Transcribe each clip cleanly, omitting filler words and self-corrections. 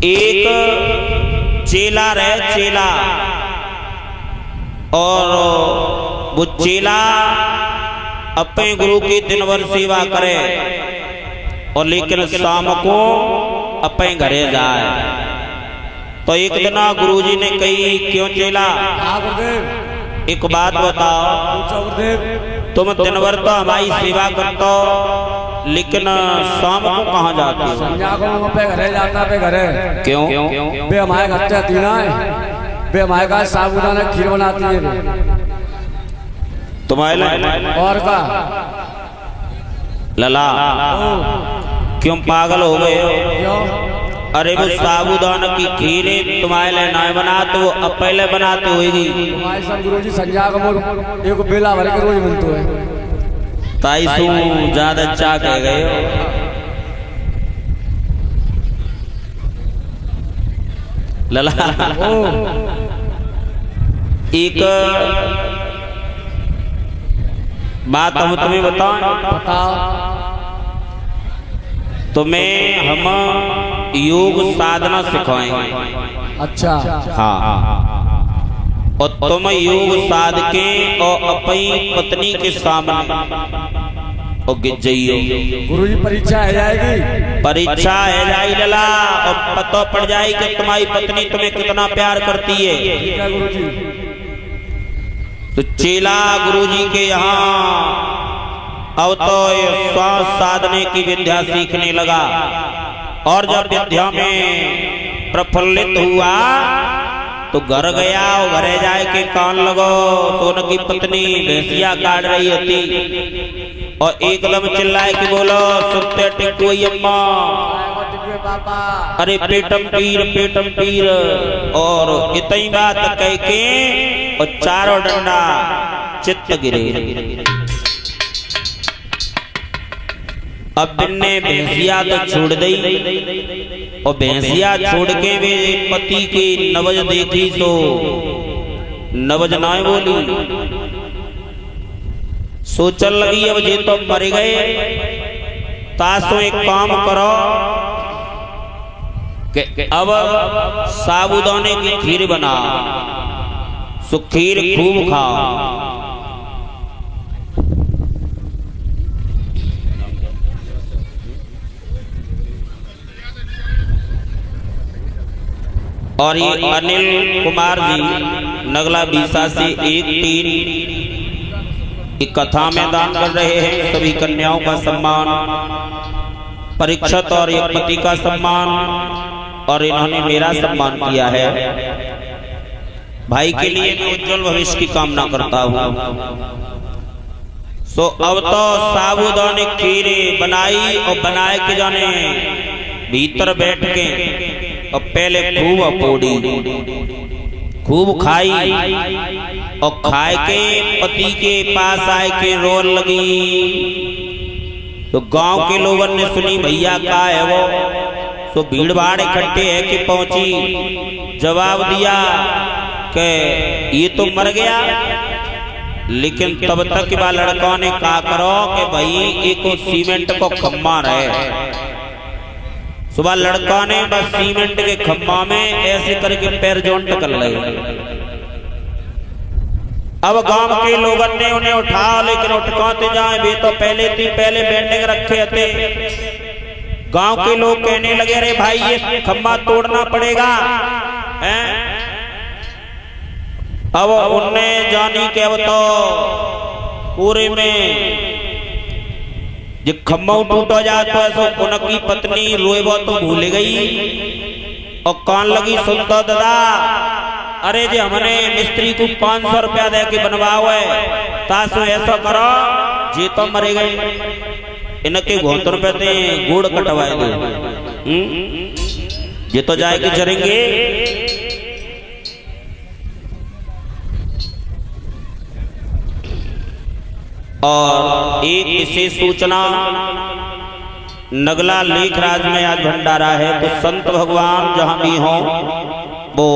एक चेला रहे, चेला, और वो चेला अपने गुरु की दिन भर सेवा करे और लेकिन शाम को अपने घरे जाए। तो एक दिन गुरुजी ने कही, क्यों चेला, एक बात बताओ, तुम दिन भर तो हमारी सेवा करते हो लेकिन शाम को कहाँ जाते हो? संध्या को पे घरे जाता, पे घरे। क्यों? बे हमारे घर से तीना है, बे हमारे घर साबूदाना खीर बनाती है तुम्हारे और का लला, क्यों पागल हो गए हो? क्यों? अरे वो साबूदाना की खीर तुम्हारे लिए ना बनाते, वो अब पहले बनाते होगी। हमारे सब गुरुजी संध्या को एक बेला भर के रोज बनते है। ताई सु ज्यादा अच्छा कह गए हो। लला, एक बात हम तुम्हें बताओ, तुम्हें हम योग साधना सिखाएंगे। अच्छा। हाँ, और तुम योग साध के और अपनी पत्नी के सामने और गिर जाइयो। गुरुजी परीक्षा है जाएगी, परीक्षा है जाएगी लला, और पता पड़ जाएगी कि तुम्हारी पत्नी तुम्हें कितना प्यार करती है। गुरुजी तो चेला गुरुजी के यहाँ अब तो श्वास साधने की विद्या सीखने लगा, और जब विद्या में प्रफुल्लित हुआ तो घर गया, और घरे जाए के कान लगो तो उनकी पत्नी भैंसिया काट रही होती, और एकदम चिल्लाए कि बोलो सुनते टिकुई अम्मा, अरे पेटम पीर, और इतनी बात कह के और चारों डंडा चित्त गिरे। अब बिन्ने भैंसिया तो छोड़ दी, और भैंसिया छोड़ के वे पति की नवज देखी तो नवज ना बोली, सोचन लगी अब ये तो मर गए, तासो एक काम करो कि अब साबूदाने की खीर बना, सो खीर खूब खाओ। और ये अनिल कुमार जी नगला बीसा से 1-3 की कथा में दान कर रहे हैं। सभी कन्याओं का सम्मान, परीक्षित और एक पति का सम्मान, और इन्होंने मेरा सम्मान किया है। भाई के लिए मैं उज्जवल भविष्य की कामना करता हूँ। सो अब तो साबूदाने खीरे बनाई, और बनाए के जाने भीतर बैठ के और पहले खूब पोड़ी, खूब खाई, और खाए के पति के पास आए के रोन लगी। तो गांव के लोगों ने सुनी भैया का है वो, तो भीड़ भाड़ इकट्ठे है कि पहुंची। जवाब दिया कि ये तो मर गया, लेकिन तब तक बा लड़कों ने कहा करो कि भाई एक सीमेंट को खम्मा रहे। सुबह लड़का ने बस सीमेंट के खम्भा में ऐसे करके पैर जोंट कर लगे। अब गांव के लोगों ने उन्हें उठा, लेकिन उठकाते जाए वे तो पहले बैठने रखे थे। गांव के लोग कहने लगे, अरे भाई ये खम्भा तोड़ना पड़ेगा, हैं? अब उनने जानी कि अब तो पूरे में जो खम्भा टूटा जाता है, तो उनकी पत्नी रोएबो तो भूल गई, और कान लगी सुनता दादा, अरे जी हमने मिस्त्री को 500 रुपया दे के बनवाओ है, तासो ऐसा करो जी तो मरे गए, इनके 72 रुपये ते गुड़ कटवाए दो, ये तो जाए के चलेंगे। और एक विशेष सूचना, नगला लेखराज में आज भंडारा है, तो संत भगवान जहां भी हों वो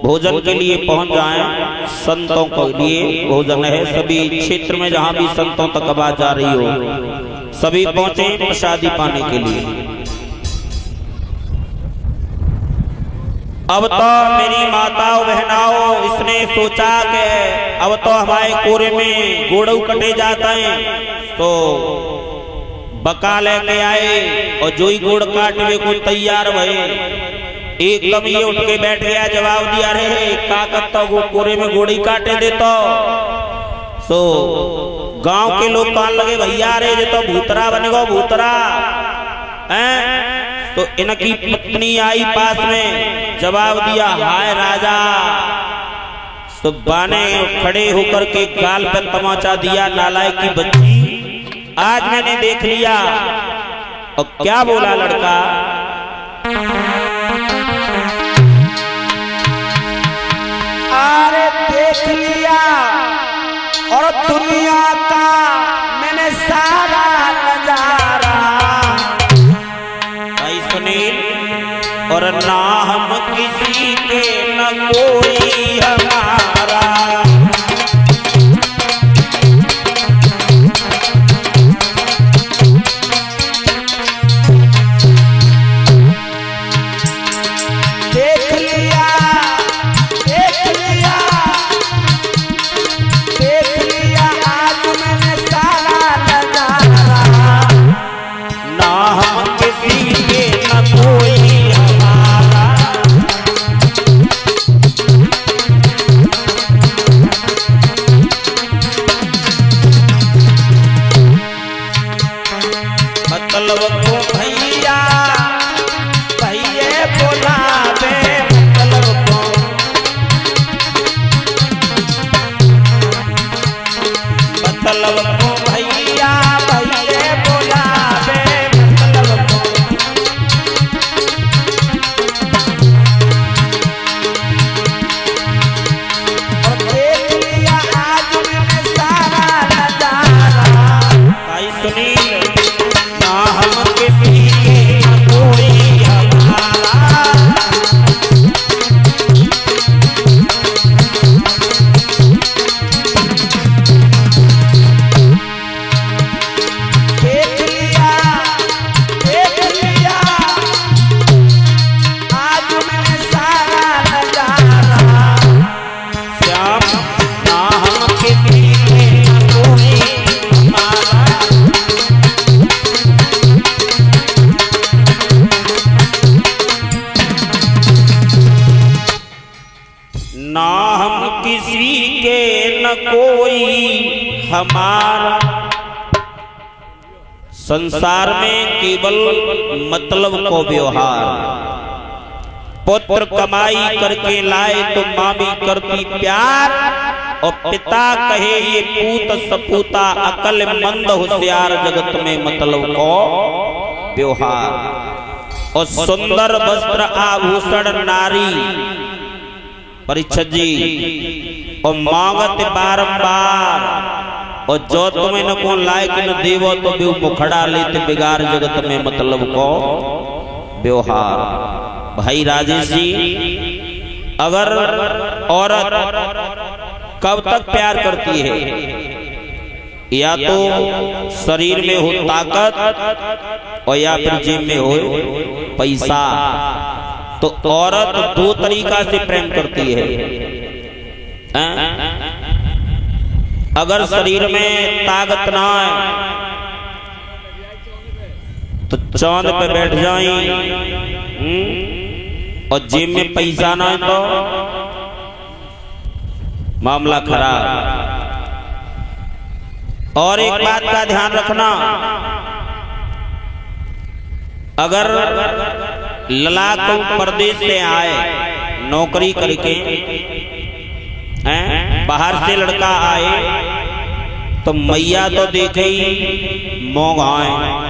भोजन के लिए पहुंच जाएं। संतों के लिए भोजन है, सभी क्षेत्र में जहां भी संतों तक आवाज जा रही हो सभी पहुंचे प्रसादी पाने के लिए। अब तो मेरी माताओं बहनाओं इसने सोचा कि अब तो हमारे कोरे में गोड़ू कटे जाता है, तो बका लेके आए और जो ही गोड़ काटने को तैयार भये। एकदम ये उठ के बैठ गया, जवाब दिया, रे का करता वो कोरे में गोड़ी काटे देता। तो गांव के लोग कहने लगे, भैया रे ये तो भूतरा बनेगा, भूतरा हैं। तो इनकी पत्नी आई पास में, जवाब दिया, हाय राजा। तो बाने खड़े होकर के गाल पे तमाचा दिया, नालायक की बच्ची, आज मैंने देख लिया। और क्या बोला लड़का, अरे देख लिया और दुनिया का मैंने सारा नजारा। भाई सुनील, और ना हम किसी के न कोई हमारा, देख लिया आज मैंने सारा नजारा। ना हम किसी के न कोई हमारा। मतलब को भैया भैया बोलावे, मतलब को मतलब को भैया भैया बोलावे, मतलब को और देख लिया आज मैंने सारा नजारा। भाई सुनील, ना हम किसी के न कोई हमारा। देख लिया आज मैंने सारा नजारा। श्याम, ना हम किसी के न कोई हमारा। ना हम किसी के न कोई हमारा। संसार में केवल मतलब को व्यवहार। पुत्र कमाई करके लाए तो मामी करती प्यार, और पिता कहे ये पूत सपूता, अकल मंद होशियार, जगत में मतलब को व्यवहार। और सुंदर वस्त्र आभूषण नारी परीक्षा जी, और मांगत बारंबार, और जो तुम्हें न को लायक न देवो तो भी मुखड़ा लेते बिगाड़, जगत में मतलब को व्यवहार। भाई राजेश जी, अगर औरत कब तक प्यार करती है, या तो शरीर में हो ताकत और या फिर जेब में हो पैसा, तो औरत दो तरीका से प्रेम करती है। अगर शरीर में ताकत ना है तो चांद पे बैठ जाए, और जेब में पैसा ना है तो मामला खराब। और एक बात का ध्यान रखना, अगर ललाक परदेश से आए नौकरी करके, बाहर से लड़का आए तो मैया तो देखे ही मोह आए,